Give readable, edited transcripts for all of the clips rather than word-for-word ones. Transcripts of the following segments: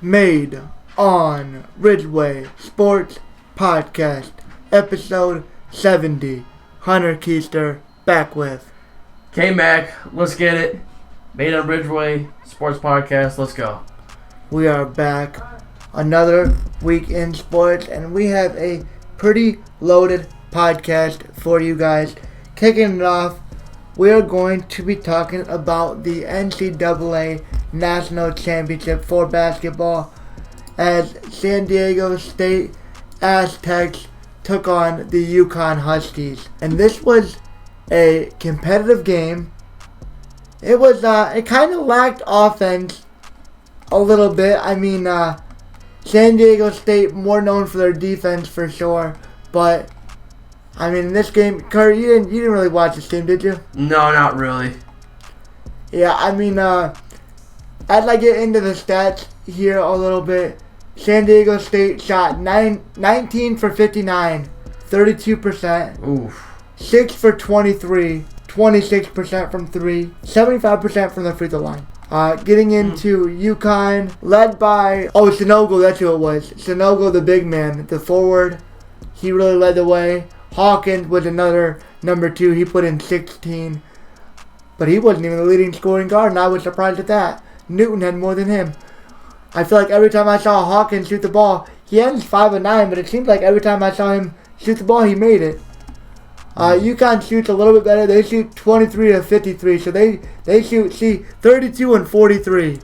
made on Ridgeway Sports Podcast, episode 70. Hunter Keister back with K-Mac, let's get it. Made on Ridgeway Sports Podcast, let's go. We are back another week in sports, and we have a pretty loaded podcast for you guys. Kicking it off, we are going to be talking about the NCAA National Championship for basketball as San Diego State Aztecs took on the UConn Huskies. And this was a competitive game. It was it kind of lacked offense a little bit. I mean, San Diego State more known for their defense for sure, but I mean, in this game, Kurt, you didn't really watch this game, did you? No, not really. Yeah, I mean, as I get into the stats here a little bit, San Diego State shot 19 for 59, 32%. Oof. 6 for 23, 26% from 3, 75% from the free throw line. Getting into UConn, led by, Sanogo, that's who it was. Sanogo, the big man, the forward. He really led the way. Hawkins was another number 2. He put in 16. But he wasn't even the leading scoring guard, and I was surprised at that. Newton had more than him. I feel like every time I saw Hawkins shoot the ball, he ends 5 of 9, but it seems like every time I saw him shoot the ball, he made it. UConn shoots a little bit better. They shoot 23 of 53, so they shoot 32 and 43.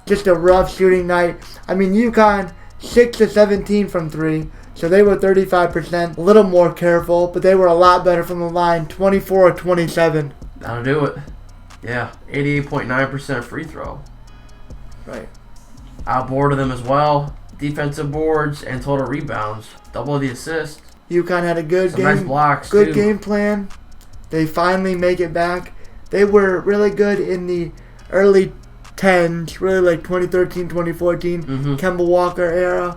Just a rough shooting night. I mean, UConn 6 of 17 from 3, so they were 35%. A little more careful, but they were a lot better from the line. 24 of 27. That'll do it. Yeah, 88.9% free throw. Right. Outboarded them as well. Defensive boards and total rebounds. Double the assist. UConn had a good Some game. nice blocks, good too. game plan. They finally make it back. They were really good in the early 10s, really like 2013, 2014, Kemba Walker era.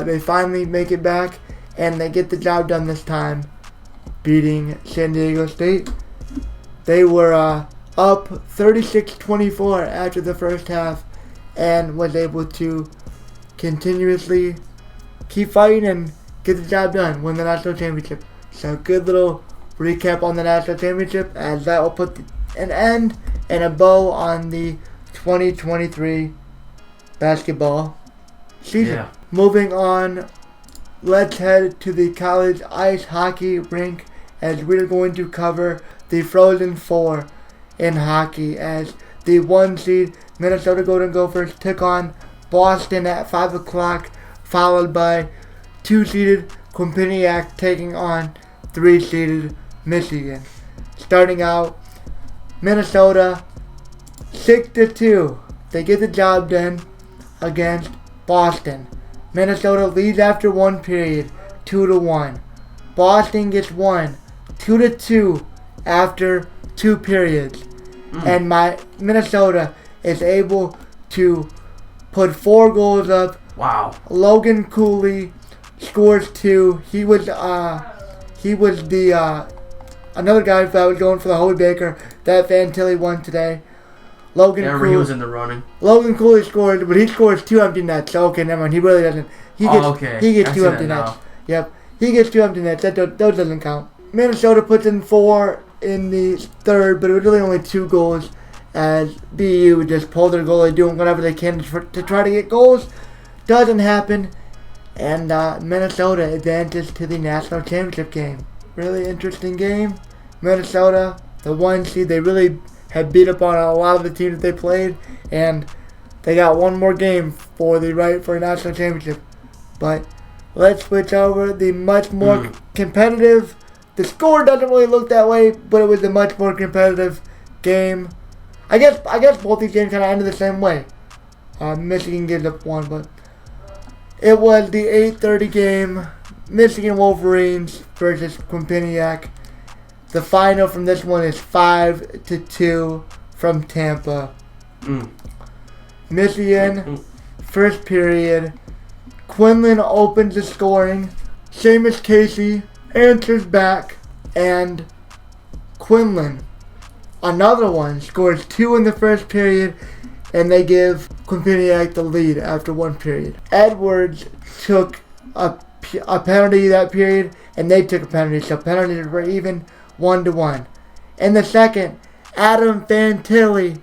They finally make it back, and they get the job done this time, beating San Diego State. They were up 36-24 after the first half, and was able to continuously keep fighting and get the job done, win the national championship. So good little recap on the national championship, as that will put an end and a bow on the 2023 basketball season. Yeah. Moving on, let's head to the college ice hockey rink, as we're going to cover the Frozen Four in hockey, as the 1 seed Minnesota Golden Gophers took on Boston at 5 o'clock, followed by 2-seeded Quinnipiac taking on 3-seeded Michigan. Starting out, Minnesota 6-2. They get the job done against Boston. Minnesota leads after 1 period, 2-1. Boston gets 1, 2-2 after 2 periods. And Minnesota is able to put 4 goals up. Wow. Logan Cooley scores 2. He was the another guy that was going for the Holy Baker that Fantilli won today. Cooley, he was in the running. Logan Cooley scored, but he scores 2 empty nets. So, okay, never mind. He really doesn't. He gets 2 empty nets. Yep. He gets 2 empty nets. Those doesn't count. Minnesota puts in 4 in the third, but it was really only 2 goals, as BU would just pull their goalie, doing whatever they can to try to get goals. Doesn't happen, and Minnesota advances to the national championship game. Really interesting game. Minnesota, the 1 seed, they really had beat up on a lot of the teams that they played, and they got one more game for the right for a national championship. But let's switch over. The much more competitive. The score doesn't really look that way, but it was a much more competitive game. I guess both these games kind of ended the same way. Michigan gives up 1, but it was the 8:30 game. Michigan Wolverines versus Quinnipiac. The final from this one is 5-2 from Tampa. Michigan, first period. Quinlan opens the scoring. Seamus Casey answers back, and Quinlan, another one, scores 2 in the first period, and they give Quinnipiac the lead after one period. Edwards took a penalty that period, and they took a penalty, so penalties were even 1-1. In the second, Adam Fantilli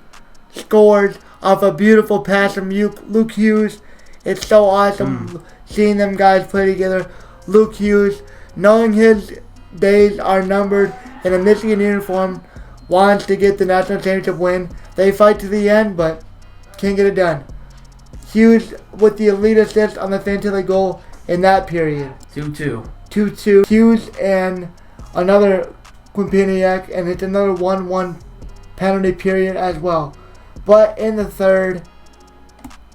scores off a beautiful pass from Luke Hughes. It's so awesome seeing them guys play together. Luke Hughes, knowing his days are numbered in a Michigan uniform, wants to get the national championship win. They fight to the end, but can't get it done. Hughes with the elite assist on the Fantilli goal in that period. 2-2. 2-2. Hughes and another Quinnipiac, and it's another 1-1 penalty period as well. But in the third,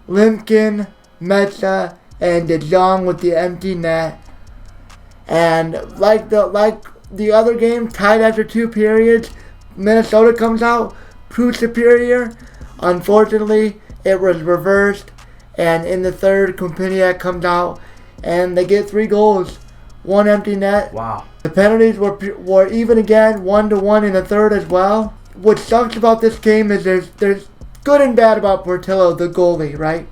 Limkin, Metsah, and DeJong with the empty net. And like the other game, tied after 2 periods, Minnesota comes out, proves superior. Unfortunately, it was reversed, and in the third, Quinnipiac comes out, and they get 3 goals, 1 empty net. Wow. The penalties were even again, 1-1 in the third as well. What sucks about this game is there's good and bad about Portillo, the goalie, right?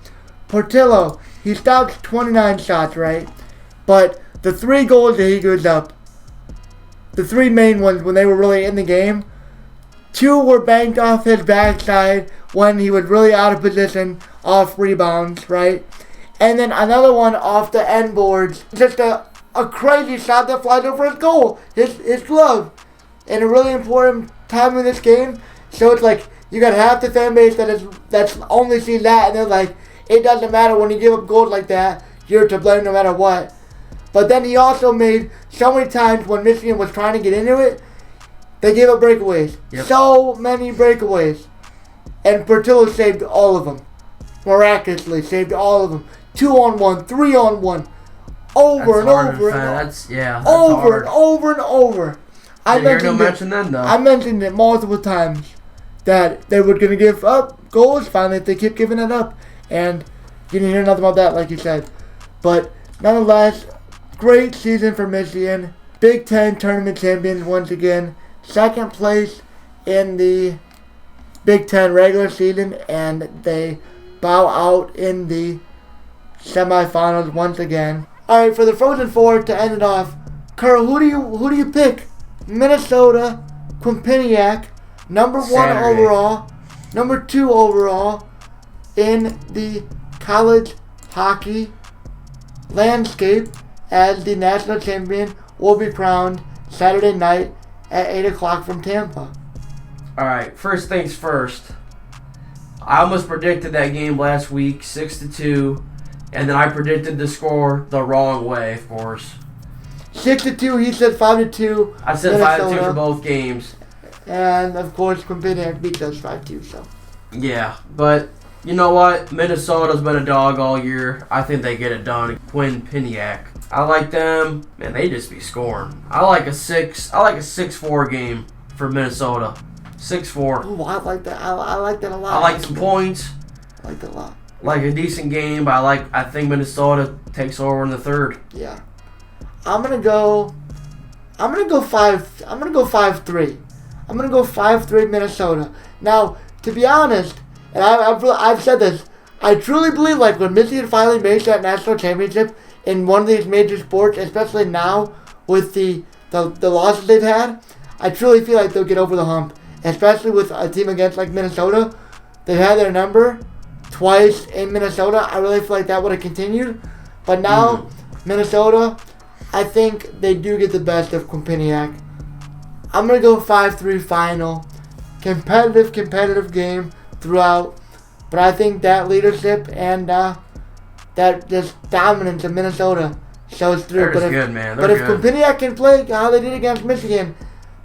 Portillo, he stopped 29 shots, right? But the 3 goals that he gives up, the 3 main ones when they were really in the game, 2 were banked off his backside when he was really out of position, off rebounds, right? And then another one off the end boards, just a crazy shot that flies over his goal, his glove. In a really important time in this game, so it's like you got half the fan base that's only seen that, and they're like, it doesn't matter when you give up goals like that, you're to blame no matter what. But then he also made so many times when Michigan was trying to get into it, they gave up breakaways. Yep. So many breakaways. And Portillo saved all of them. Miraculously saved all of them. 2-on-1, 3-on-1. Over and over and over and over. I mentioned it multiple times that they were going to give up goals finally if they keep giving it up. And you didn't hear nothing about that, like you said. But nonetheless, great season for Michigan. Big Ten tournament champions once again. Second place in the Big Ten regular season, and they bow out in the semifinals once again. All right, for the Frozen Four to end it off, Carl, who do you pick? Minnesota, Quinnipiac, number 1 overall, number 2 overall in the college hockey landscape, as the national champion will be crowned Saturday night at 8 o'clock from Tampa. Alright, first things first. I almost predicted that game last week, 6-2, and then I predicted the score the wrong way, of course. 6-2, he said 5-2. I said 5-2 for both games. And, of course, Quinnipiac beat us 5-2, so. Yeah, but you know what? Minnesota's been a dog all year. I think they get it done. Quinnipiac. I like them. Man, they just be scoring. I like a 6-4 game for Minnesota. 6-4. Ooh, I like that. I like that a lot. I like some points. I like that a lot. Like a decent game, but I think Minnesota takes over in the third. Yeah. I'm gonna go 5-3. I'm gonna go 5-3 Minnesota. Now, to be honest, and I've said this, I truly believe like when Michigan finally makes that national championship in one of these major sports, especially now with the losses they've had, I truly feel like they'll get over the hump. Especially with a team against like Minnesota. They've had their number twice in Minnesota. I really feel like that would have continued. But now, Minnesota, I think they do get the best of Quinnipiac. I'm going to go 5-3 final. Competitive game throughout. But I think that leadership and that just dominance of Minnesota shows through. They're good, man. But if Quinnipiac can play how they did against Michigan,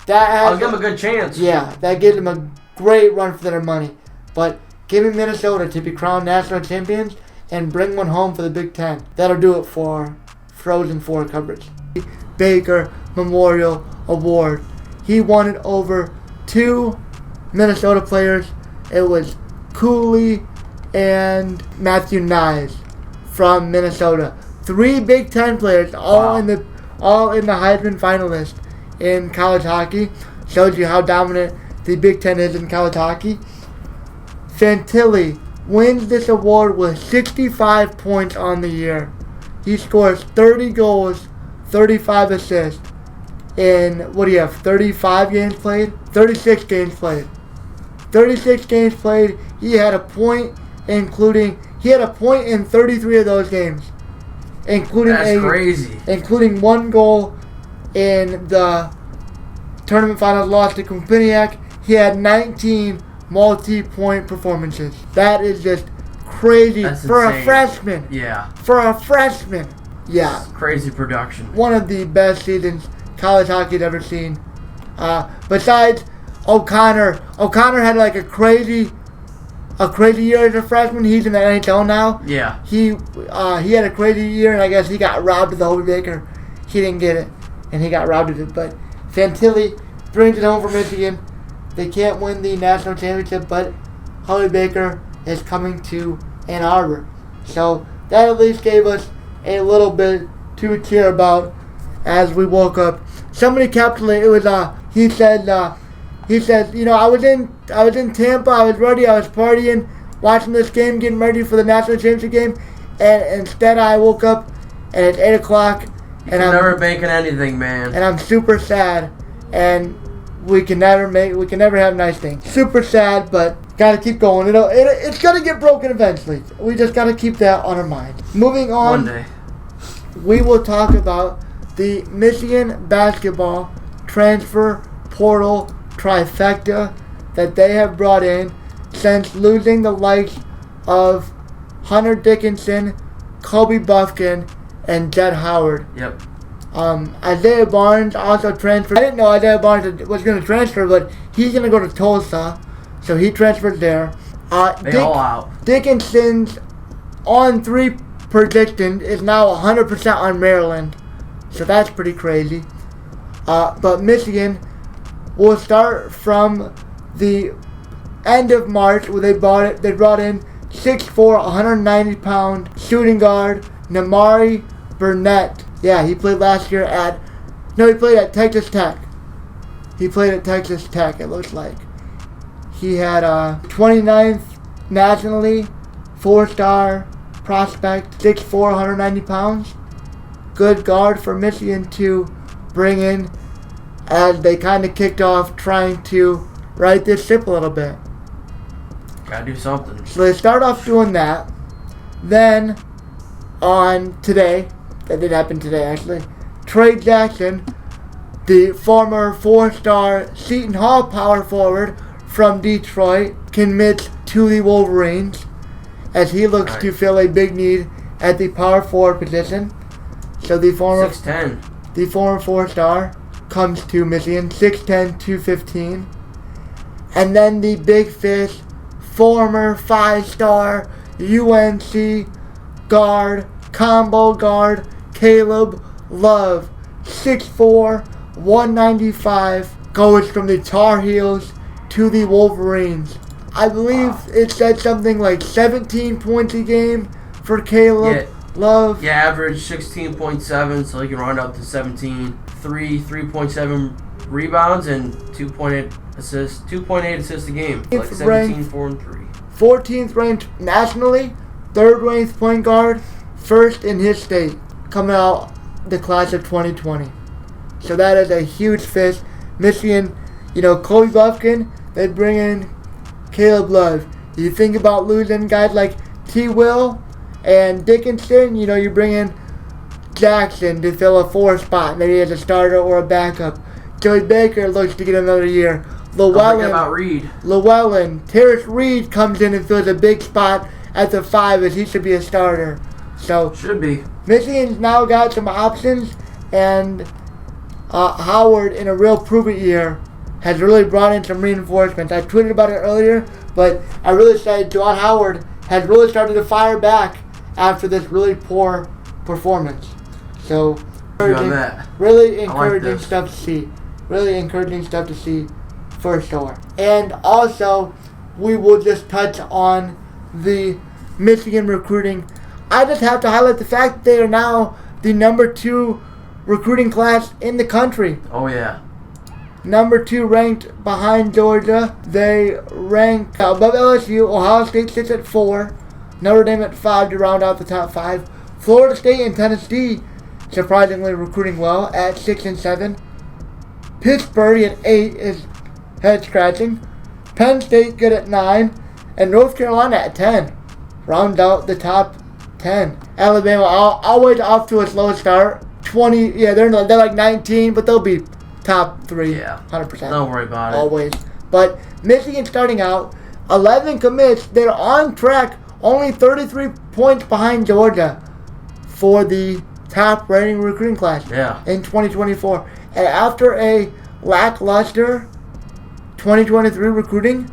I'll give them a good chance. Yeah, that gives them a great run for their money. But give me Minnesota to be crowned national champions and bring one home for the Big Ten. That'll do it for Frozen Four coverage. Baker Memorial Award. He won it over 2 Minnesota players. It was Cooley and Matthew Nyes from Minnesota. 3 Big Ten players, all in the Heisman finalists in college hockey. Shows you how dominant the Big Ten is in college hockey. Fantilli wins this award with 65 points on the year. He scores 30 goals, 35 assists. In, 35 games played? 36 games played. 36 games played. He had a point in 33 of those games. Crazy. Including one goal in the tournament finals loss to Quinnipiac. He had 19 multi-point performances. That is just crazy. That's for insane. A freshman. Yeah. For a freshman. Yeah. Crazy production. One of the best seasons college hockey's ever seen. Besides O'Connor. O'Connor had like a crazy year as a freshman. He's in the NHL now. Yeah. He had a crazy year, and I guess he got robbed of the Holy Baker. He didn't get it, and he got robbed of it. But Fantilli brings it home for Michigan. They can't win the national championship, but Holy Baker is coming to Ann Arbor. So that at least gave us a little bit to cheer about as we woke up. Somebody capitulated. It was he said, I was in Tampa. I was ready. I was partying, watching this game, getting ready for the national championship game, and instead I woke up and it's 8 o'clock. You can never bank on anything, man. And I'm super sad, and we can never have nice things. Super sad, but gotta keep going. It's gonna get broken eventually. We just gotta keep that on our mind. Moving on. One day. We will talk about the Michigan basketball transfer portal trifecta that they have brought in since losing the likes of Hunter Dickinson, Kobe Buffkin, and Jett Howard. Yep. Isaiah Barnes also transferred. I didn't know Isaiah Barnes was going to transfer, but he's going to go to Tulsa, so he transferred there. All out. Dickinson's on-3 prediction is now 100% on Maryland, so that's pretty crazy. But Michigan will start from the end of March, where they brought in 6'4", 190-pound shooting guard Namari Burnett. Yeah, he played last year he played at Texas Tech. It looks like. He had 29th nationally, 4-star prospect, 6'4", 190 pounds. Good guard for Michigan to bring in as they kind of kicked off trying to right this ship a little bit. Gotta do something. So they start off doing that. Then, on today, that did happen today actually, Trey Jackson, the former 4-star Seton Hall power forward from Detroit, commits to the Wolverines as he looks to fill a big need at the power forward position. So the former 6'10", the former 4-star comes to Michigan, 6'10", 215. And then the big fish, former 5-star UNC guard, combo guard, Caleb Love, 6'4", 195, goes from the Tar Heels to the Wolverines. I believe it said something like 17 points a game for Caleb Love. Yeah, average 16.7, so he can round up to 17. 3.7 rebounds and 2.8 assists. 2.8 assists a game. Like 17, 4, and 3. 14th ranked nationally, 3rd ranked point guard, 1st in his state, coming out the class of 2020. So that is a huge fish. Michigan, Kobe Buffkin, they bring in Caleb Love. You think about losing guys like T. Will and Dickinson, you bring in Jackson to fill a 4 spot, maybe as a starter or a backup. Joey Baker looks to get another year. Llewellyn, Terrence Reed comes in and fills a big spot at the 5 as he should be a starter. So should be. Michigan's now got some options, and Howard, in a real prove-it year, has really brought in some reinforcements. I tweeted about it earlier, but I really said Dwight Howard has really started to fire back after this really poor performance. So, really encouraging stuff to see. Really encouraging stuff to see for sure. And also, we will just touch on the Michigan recruiting. I just have to highlight the fact that they are now the number 2 recruiting class in the country. Oh, yeah. number 2 ranked behind Georgia. They rank above LSU. Ohio State sits at 4. Notre Dame at 5 to round out the top 5. Florida State and Tennessee surprisingly recruiting well at 6 and 7. Pittsburgh at 8 is head scratching. Penn State good at 9. And North Carolina at 10. Round out the top 10. Alabama always off to a slow start. 20, they're like 19, but they'll be top 3, 100%. Don't worry about it. Always. But Michigan starting out, 11 commits. They're on track, only 33 points behind Georgia for the top rating recruiting class in 2024. And after a lackluster 2023 recruiting,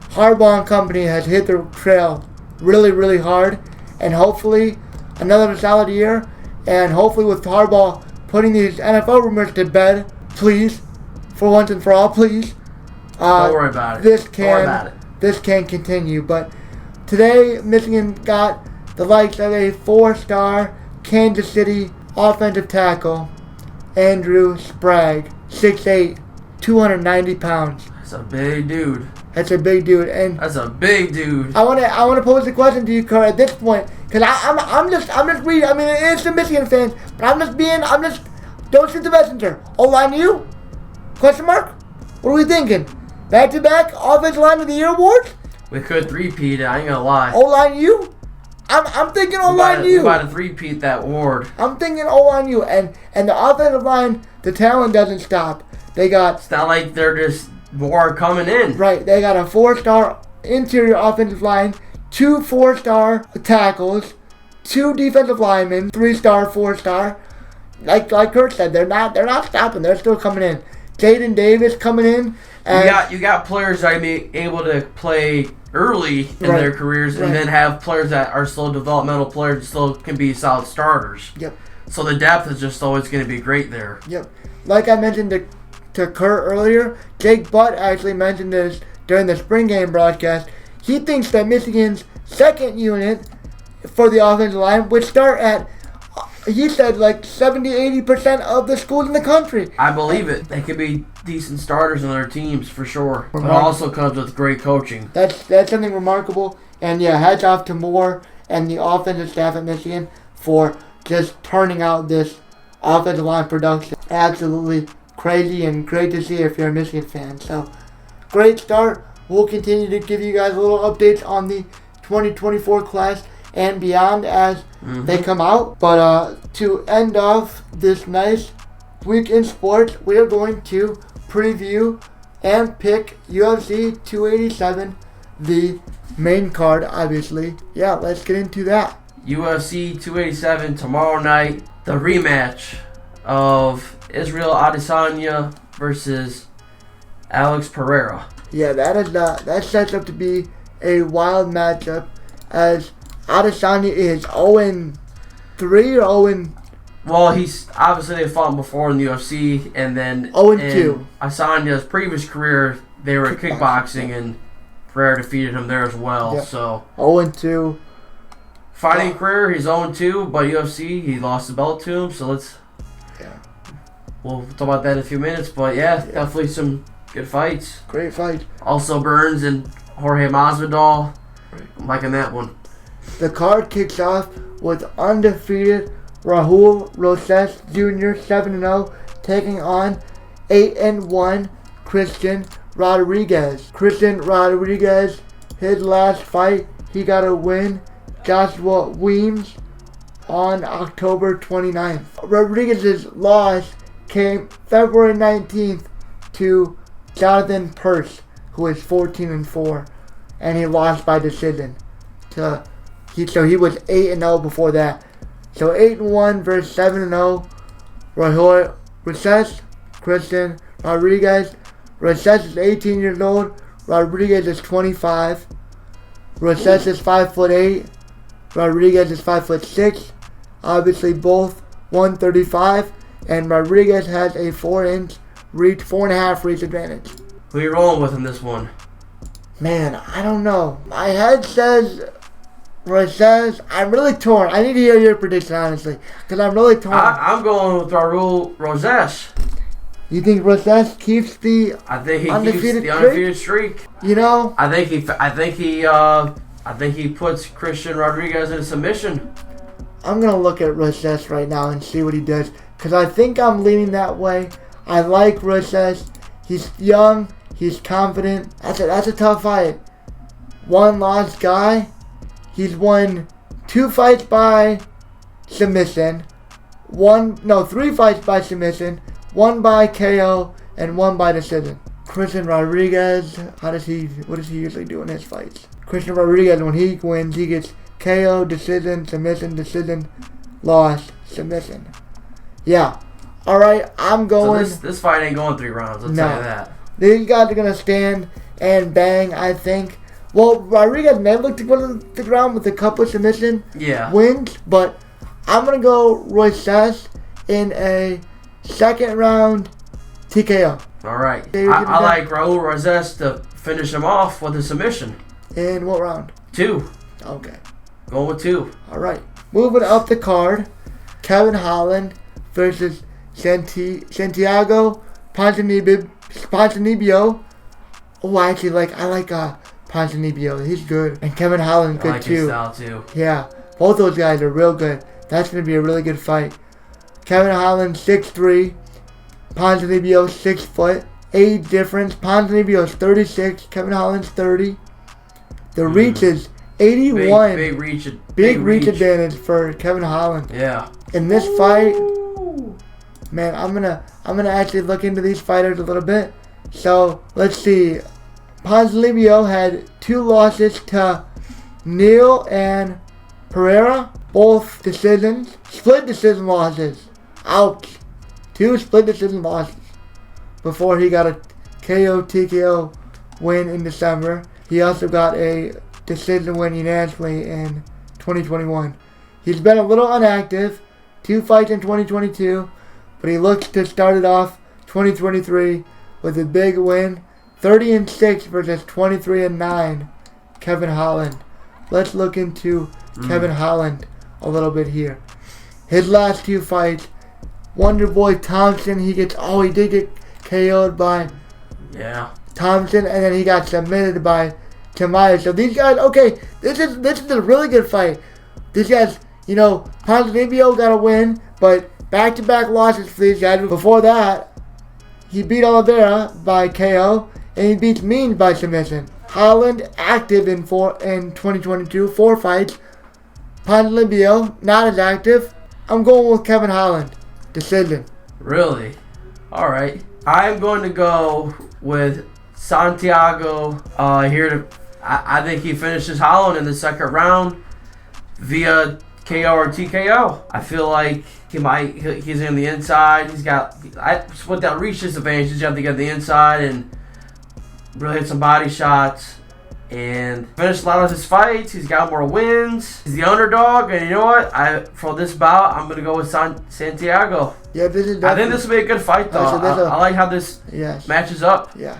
Harbaugh and company has hit the trail really, really hard. And hopefully another solid year. And hopefully with Harbaugh putting these NFL rumors to bed, please, for once and for all, please. Don't worry about it. This can continue. But today, Michigan got the likes of a 4-star Kansas City offensive tackle, Andrew Sprague, 6'8", 290 pounds. That's a big dude. That's a big dude. And that's a big dude. I want to pose a question to you, Kurt, at this point, because I'm just reading. I mean, it's the Michigan fans, but don't shoot the messenger. O-line you? Question mark? What are we thinking? Back-to-back offensive line of the year awards? We could three-peat it. I ain't gonna lie. O-line you? I'm thinking O-line you. We about to three-peat that award. I'm thinking O-line you, and the offensive line, the talent doesn't stop. It's not like they're just more coming in. Right. They got a 4-star interior offensive line, 2 4-star tackles, 2 defensive linemen, 3-star, 4-star. Like Kurt said, they're not stopping. They're still coming in. Jaden Davis coming in. And you got players that are able to play early in their careers, and then have players that are still developmental players and still can be solid starters. Yep. So the depth is just always going to be great there. Yep. Like I mentioned to Kurt earlier, Jake Butt actually mentioned this during the spring game broadcast. He thinks that Michigan's second unit for the offensive line would start at, he said, like 70-80% of the schools in the country. I believe it. They could be decent starters on their teams for sure. It also comes with great coaching. That's something remarkable. And hats off to Moore and the offensive staff at Michigan for just turning out this offensive line production. Absolutely crazy and great to see if you're a Michigan fan. So, great start. We'll continue to give you guys little updates on the 2024 class and beyond as they come out. But to end off this nice week in sports, we are going to preview and pick UFC 287, the main card, obviously. Yeah, let's get into that. UFC 287 tomorrow night, the rematch of Israel Adesanya versus Alex Pereira. Yeah, that sets up to be a wild matchup as Adesanya is 0-3 or 0. Well, he's obviously they fought before in the UFC, and then 0-2. Asanya's previous career, they were kickboxing, and Pereira defeated him there as well. Yep. So 0-2. Fighting career, he's 0-2, but UFC, he lost the belt to him. So we'll talk about that in a few minutes. But definitely some good fights. Great fight. Also Burns and Jorge Masvidal. Right. I'm liking that one. The card kicks off with undefeated Raul Rosas Jr. 7-0 taking on 8-1 Christian Rodriguez. Christian Rodriguez, his last fight, he got a win. Joshua Weems on October 29th. Rodriguez's loss came February 19th to Jonathan Pearce, who is 14-4, and he lost by decision. So he was 8-0 before that. So 8-1 versus 7-0. Raul Rosas, Christian Rodriguez. Rosas is 18 years old. Rodriguez is 25. Rosas is 5'8". Rodriguez is 5'6". Obviously both 135, and Rodriguez has a 4.5 reach advantage. Who are you rolling with in this one? Man, I don't know. My head says Rosas. I'm really torn. I need to hear your prediction, honestly, because I'm really torn. I'm going with Raul Rosas. You think Rosas keeps the undefeated streak? You know, I think he puts Christian Rodriguez in a submission. I'm gonna look at Rosas right now and see what he does, because I think I'm leaning that way. I like Rosas. He's young. He's confident. That's a tough fight. One lost guy. He's won 2 fights by submission. 3 fights by submission. 1 by KO and 1 by decision. Christian Rodriguez, what does he usually do in his fights? Christian Rodriguez, when he wins, he gets KO, decision, submission, loss, submission. Yeah. Alright, I'm going. So this fight ain't going 3 rounds, I'll tell you that. These guys are going to stand and bang, I think. Well, Rodriguez never looked to go to the ground with a couple of submission wins, but I'm going to go Rosas in a second round TKO. Alright. I like Raul Rosas to finish him off with a submission. In what round? 2. Okay. Going with 2. Alright. Moving up the card, Kevin Holland versus Santiago Ponzinibbio. Oh, I like Ponzinibbio. He's good. And Kevin Holland good I like too. His style too. Yeah. Both those guys are real good. That's going to be a really good fight. Kevin Holland 6'3", Ponzinibbio 6 foot. Age difference. Ponzinibbio's 36, Kevin Holland's 30. The reach is 81. Big reach advantage for Kevin Holland. Yeah. In this fight, man, I'm gonna actually look into these fighters a little bit. So let's see. Ponzinibbio had 2 losses to Neal and Pereira, both decisions, split decision losses. Ouch. 2 split decision losses before he got a KO TKO win in December. He also got a decision win unanimously in 2021. He's been a little inactive, 2 fights in 2022, but he looks to start it off 2023 with a big win, 30-6 versus 23-9, Kevin Holland. Let's look into Kevin Holland a little bit here. His last 2 fights, Wonderboy Thompson, he did get KO'd by Thompson, and then he got submitted by Tamaya. So these guys, okay, this is a really good fight. These guys, Ponzinibbio got a win, but back-to-back losses for these guys. Before that, he beat Oliveira by KO, and he beats Means by submission. Holland active in 2022, 4 fights. Ponzinibbio not as active. I'm going with Kevin Holland. Decision. Really? Alright. I'm going to go with Santiago here. I think he finishes Holland in the second round via KO or TKO. I feel like he's in the inside. With that reach disadvantage, you have to get the inside and really hit some body shots and finish a lot of his fights. He's got more wins. He's the underdog, and you know what? For this bout, I'm gonna go with Santiago. Yeah, I think this will be a good fight, though. I like how this matches up. Yeah,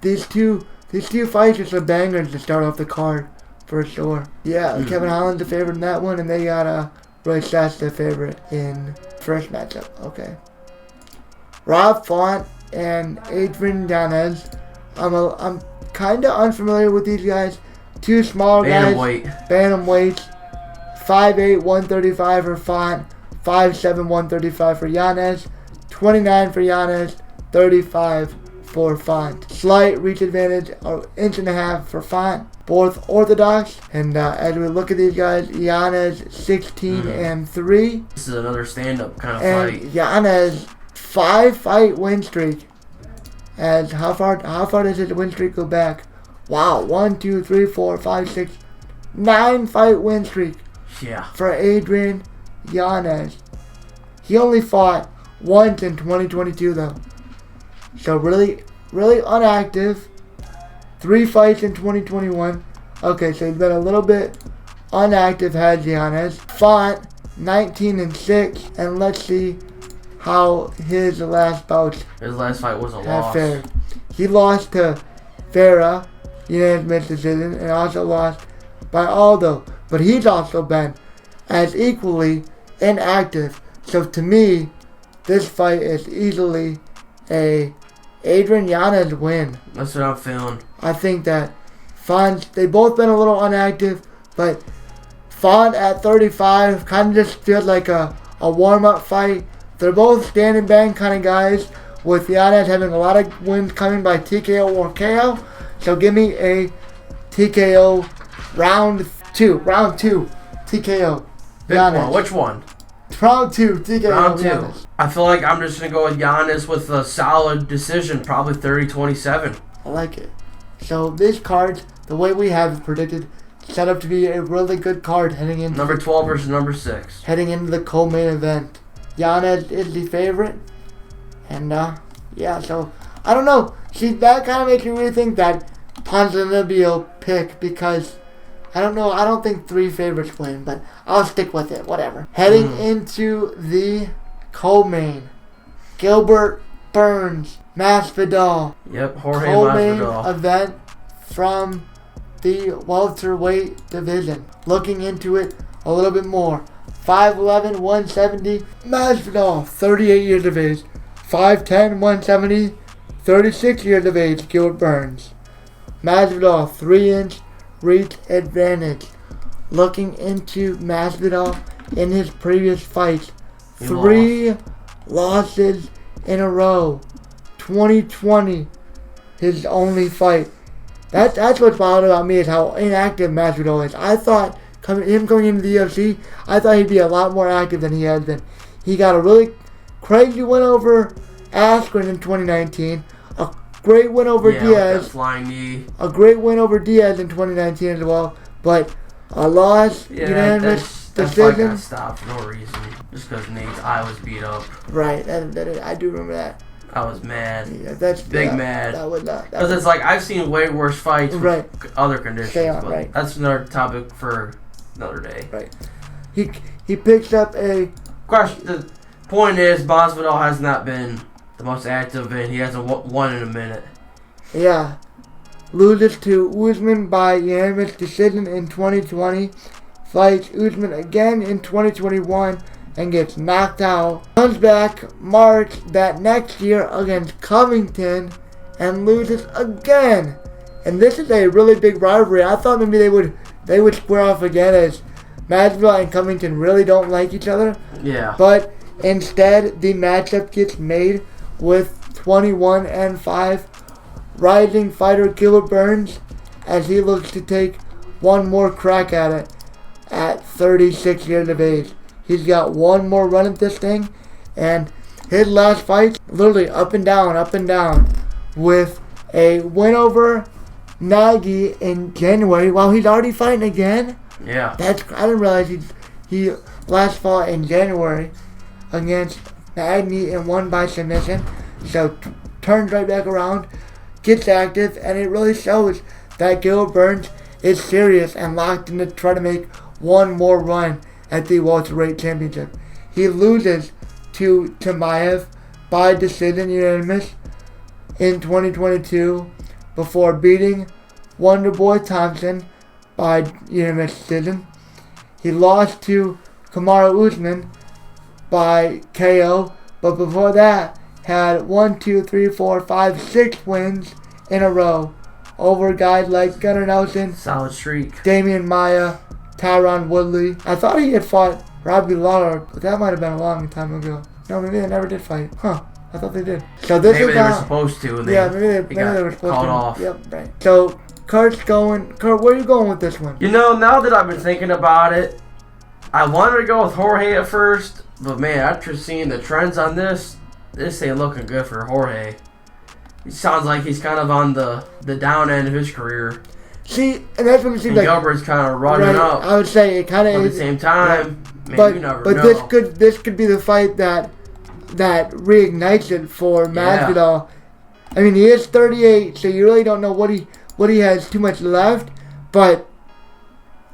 these two fights are some bangers to start off the card for sure. Yeah, Kevin Holland's the favorite in that one, and they got Rosas the favorite in first matchup. Okay, Rob Font and Adrian Yanez. I'm kind of unfamiliar with these guys. 2 small guys. Bantamweight. 5'8", 135 for Font. 5'7", 135 for Yanez. 29 for Yanez. 35 for Font. Slight reach advantage, an 1.5 inches for Font. Both orthodox. And as we look at these guys, Yanez 16-3. This is another stand-up kind of fight. Yanez 5-fight win streak. And how far does his win streak go back? Wow, 1, 2, 3, 4, 5, 6, 9 fight win streak. Yeah. For Adrian Yanez. He only fought once in 2022 though. So really inactive. 3 fights in 2021. Okay, so he's been a little bit inactive, has Yanez. Fought 19-6, and let's see how his last bout. His last fight was a loss. Fair. He lost to Vera, unanimous decision, and also lost by Aldo. But he's also been as equally inactive. So to me, this fight is easily a Adrian Yanez win. That's what I'm feeling. I think that they've both been a little inactive, but Font at 35 kind of just feels like a warm-up fight. They're both stand and bang kind of guys, with Yanez having a lot of wins coming by TKO or KO. So give me a TKO round two TKO. Yanez. Which one? Round 2 TKO. Round 2. Yanez. I feel like I'm just going to go with Yanez with a solid decision, probably 30-27. I like it. So this card, the way we have it predicted, set up to be a really good card heading into number 12 versus number 6. Heading into the co-main event. Yanez is the favorite. And so I don't know. See, that kind of makes me really think that Ponzinibbio pick, because I don't know. I don't think 3 favorites win, but I'll stick with it. Whatever. Heading into the co-main, Gilbert Burns, Masvidal. Yep, Jorge co-main Masvidal. Event from the welterweight division. Looking into it a little bit more. 5'11", 170. Masvidal, 38 years of age. 5'10", 170. 36 years of age, Gilbert Burns. Masvidal, 3-inch reach advantage. Looking into Masvidal in his previous fights. 3 losses in a row. 2020, his only fight. That's what's wild about me, is how inactive Masvidal is. I thought him going into the UFC, I thought he'd be a lot more active than he has been. He got a really crazy win over Askren in 2019. A great win over Diaz. Flying knee. A great win over Diaz in 2019 as well. But a loss, unanimous decision. That stopped for no reason. Just because Nate's eye was beat up. Right, I do remember that. I was mad. Yeah, that's mad. Because it's like, I've seen way worse fights with other conditions. Right. That's another topic for another day. Right. He picks up a question. The point is, Masvidal has not been the most active, and he hasn't won in a minute. Yeah. Loses to Usman by unanimous decision in 2020. Fights Usman again in 2021 and gets knocked out. Comes back March that next year against Covington and loses again. And this is a really big rivalry. I thought maybe they would square off again, as Masvidal and Covington really don't like each other. Yeah. But instead, the matchup gets made with 21-5 rising fighter Gilbert Burns, as he looks to take one more crack at it at 36 years of age. He's got one more run at this thing, and his last fight, literally up and down, with a win over Nagy in January. While he's already fighting again. Yeah. I didn't realize he last fought in January against Nagy and won by submission. So turns right back around, gets active, and it really shows that Gilbert Burns is serious and locked in to try to make one more run at the welterweight championship. He loses to Chimaev by decision unanimous in 2022 before beating Wonderboy Thompson by unanimous decision. He lost to Kamaru Usman by KO, but before that had 6 wins in a row over guys like Gunnar Nelson, solid streak, Damian Maia, Tyron Woodley. I thought he had fought Robbie Lawler, but that might have been a long time ago. No, maybe they never did fight. Huh. I thought they did. So this maybe is they were supposed to. And maybe they were supposed called to. Off. Yep, right. So Kurt's going. Kurt, where are you going with this one? Now that I've been thinking about it, I wanted to go with Jorge at first, but man, after seeing the trends on this ain't looking good for Jorge. He sounds like he's kind of on the down end of his career. See, and that's what it seems like. Gilbert's kind of running up. I would say it kind of is. At the same time, yeah, man, you never know. this could be the fight that reignites it for Masvidal. Yeah. I mean, he is 38, so you really don't know what he has too much left, but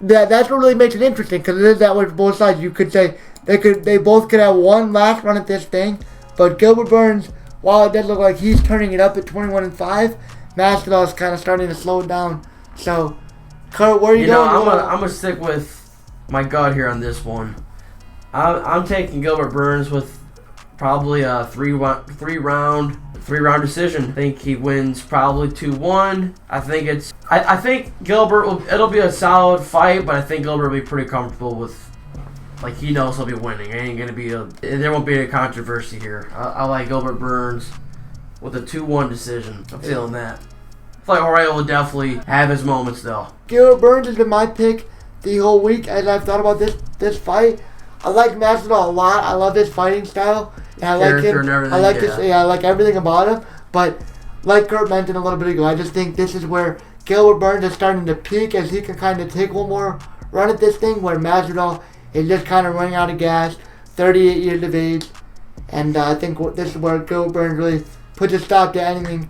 that's what really makes it interesting, because it is that way for both sides. You could say they both could have one last run at this thing, but Gilbert Burns, while it does look like he's turning it up at 21-5, Masvidal is kind of starting to slow it down. So, Kurt, where are you going? I'm gonna stick with my gut here on this one. I'm taking Gilbert Burns with probably a three round 3-round decision. I think he wins probably 2-1. I think Gilbert it'll be a solid fight, but I think Gilbert will be pretty comfortable with. Like, he knows he'll be winning. There won't be a controversy here. I like Gilbert Burns with a 2-1 decision. I'm feeling that. I feel like Jorge will definitely have his moments, though. Gilbert Burns has been my pick the whole week as I've thought about this fight. I like Masvidal a lot. I love his fighting style. And I like him. And everything, I like everything about him. But like Kurt mentioned a little bit ago, I just think this is where Gilbert Burns is starting to peak as he can kind of take one more run at this thing, where Masvidal is just kind of running out of gas, 38 years of age, and I think this is where Gilbert Burns really puts a stop to anything,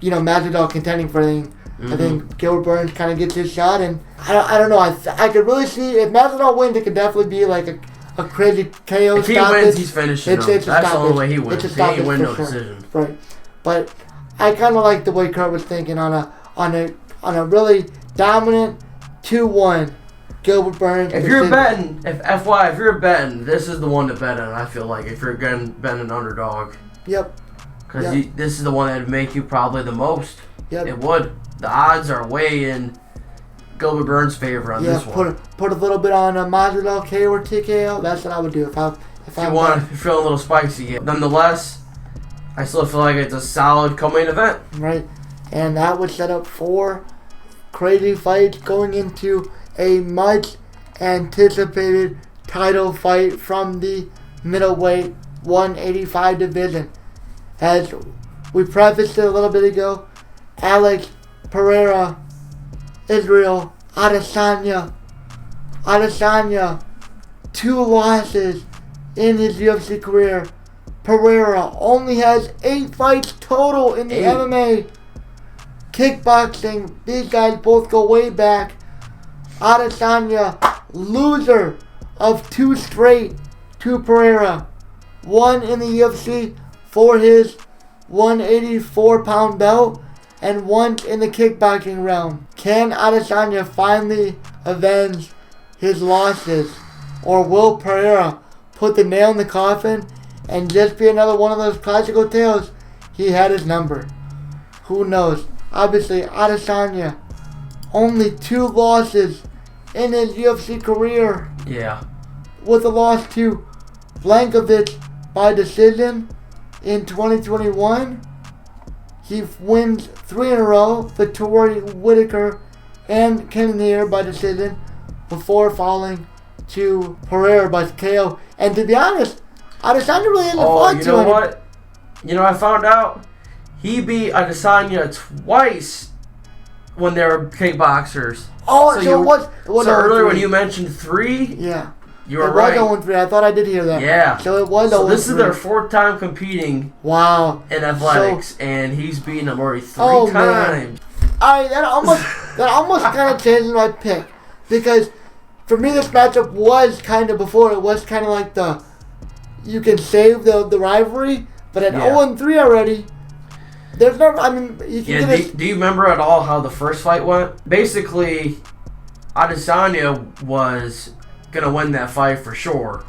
Masvidal contending for anything. I think Gilbert Burns kind of gets his shot, and I don't know. I could really see if Masvidal wins, it could definitely be like a crazy KO. If he wins, he's finishing him. That's the only way he wins. He ain't win no decision. Right, but I kind of like the way Kurt was thinking on a really dominant 2-1. Gilbert Burns. If you're betting, if you're betting, this is the one to bet on. I feel like if you're betting an underdog. Yep. Because this is the one that would make you probably the most. Yep. It would. The odds are way in Gilbert Burns' favor on this one. Put a little bit on Masvidal KO or TKO. That's what I would do if you're feeling a little spicy. Yeah. Nonetheless, I still feel like it's a solid co-main event. Right, and that would set up 4 crazy fights going into a much anticipated title fight from the middleweight 185 division. As we prefaced it a little bit ago, Alex Pereira, Israel Adesanya, 2 losses in his UFC career. Pereira only has 8 fights total in the MMA. Kickboxing, these guys both go way back. Adesanya, loser of 2 straight to Pereira. 1 in the UFC for his 184-pound belt, and 1 in the kickboxing realm. Can Adesanya finally avenge his losses, or will Pereira put the nail in the coffin and just be another one of those classical tales? He had his number. Who knows? Obviously, Adesanya, only 2 losses in his UFC career. Yeah. With a loss to Blankovic by decision in 2021. He wins 3 in a row, Vittori Whitaker and Cannonier by decision, before falling to Pereira by KO. And to be honest, Adesanya really hasn't fought you know what? I found out he beat Adesanya twice when they were kickboxers. Oh, so earlier when you mentioned 3, yeah, you were right. It was 0-3. I thought I did hear that. Yeah. So it was 0-3. So this is their 4th time competing. Wow. In athletics, and he's beaten them already 3 times. Man. That almost kind of changes my pick, because for me this matchup was kind of before. It was kind of like you can save the rivalry, but at 0-3 already. There's no, do you remember at all how the first fight went? Basically, Adesanya was going to win that fight for sure.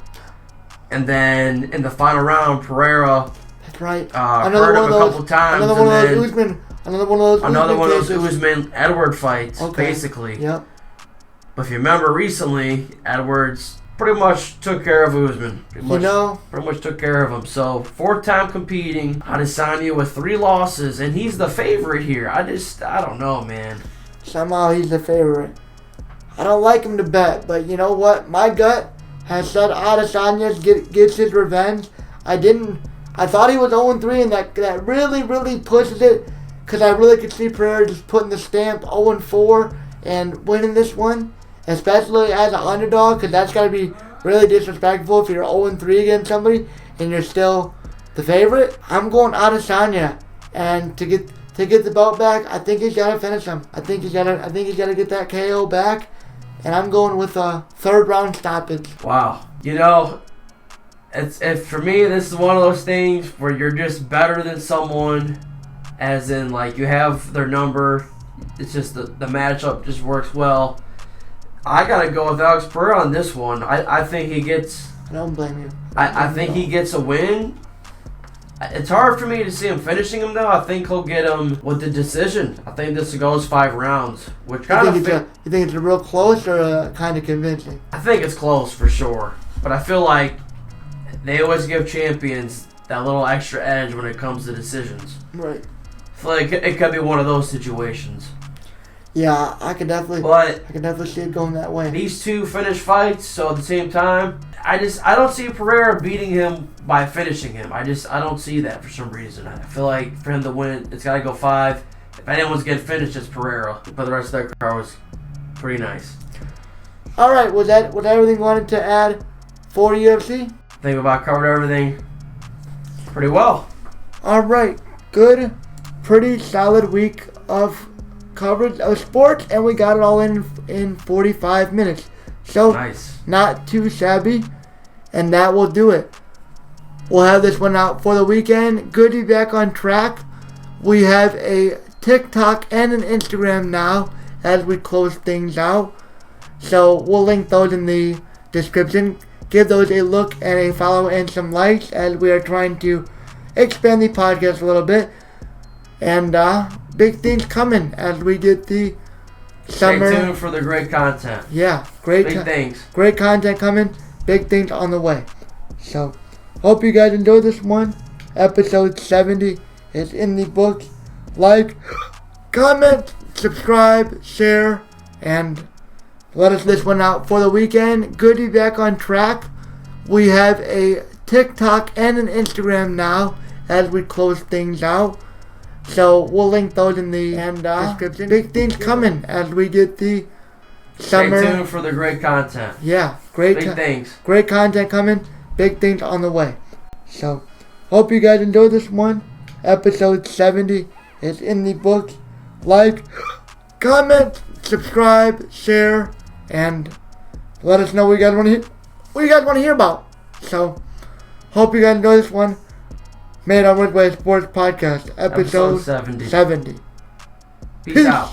And then in the final round, Pereira That's right. hurt him a couple times. Another one of those Usman-Edward fights, basically. Yep. But if you remember recently, Edwards pretty much took care of Usman. Pretty much took care of him. So 4th time competing, Adesanya with 3 losses, and he's the favorite here. I don't know, man. Somehow he's the favorite. I don't like him to bet, but you know what? My gut has said Adesanya gets his revenge. I thought he was 0-3, and that really, really pushes it, because I really could see Pereira just putting the stamp 0-4 and winning this one. Especially as an underdog, because that's got to be really disrespectful if you're 0-3 against somebody and you're still the favorite. I'm going Adesanya, and to get the belt back, I think he's got to finish him. I think he's got to get that KO back, and I'm going with a 3rd round stoppage. Wow, for me, this is one of those things where you're just better than someone, as in like you have their number. It's just the matchup just works well. I gotta go with Alex Pereira on this one. I think he gets. I don't blame you. I think he gets a win. It's hard for me to see him finishing him, though. I think he'll get him with the decision. I think this goes 5 rounds, which kind of... You think it's real close or kind of convincing? I think it's close for sure. But I feel like they always give champions that little extra edge when it comes to decisions. Right. I feel like it could be one of those situations. Yeah, I can definitely see it going that way. These two finish fights, so at the same time, I don't see Pereira beating him by finishing him. I don't see that for some reason. I feel like for him to win, it's got to go 5. If anyone's getting finished, it's Pereira. But the rest of that card was pretty nice. All right, was that everything you wanted to add for UFC? I think we about covered everything pretty well. All right, good, pretty solid week of coverage of sports, and we got it all in 45 minutes. So nice. Not too shabby, and that will do it. We'll have this one out for the weekend. Good to be back on track. We have a TikTok and an Instagram now as we close things out. So we'll link those in the description. Give those a look and a follow and some likes as we are trying to expand the podcast a little bit. And big things coming as we get the summer. Stay tuned for the great content. Yeah, great things. Great content coming. Big things on the way. So, hope you guys enjoyed this one. Episode 70 is in the books. Like, comment, subscribe, share, and let us this one out for the weekend. Good to be back on track. We have a TikTok and an Instagram now as we close things out. So we'll link those in the description. Big things coming as we get the summer. Stay tuned for the great content. Yeah, big things. Great content coming. Big things on the way. So, hope you guys enjoyed this one. Episode 70 is in the books. Like, comment, subscribe, share, and let us know what you guys want to hear about. So, hope you guys enjoy this one. Made on Ridgeway Sports Podcast, episode 70. Peace out.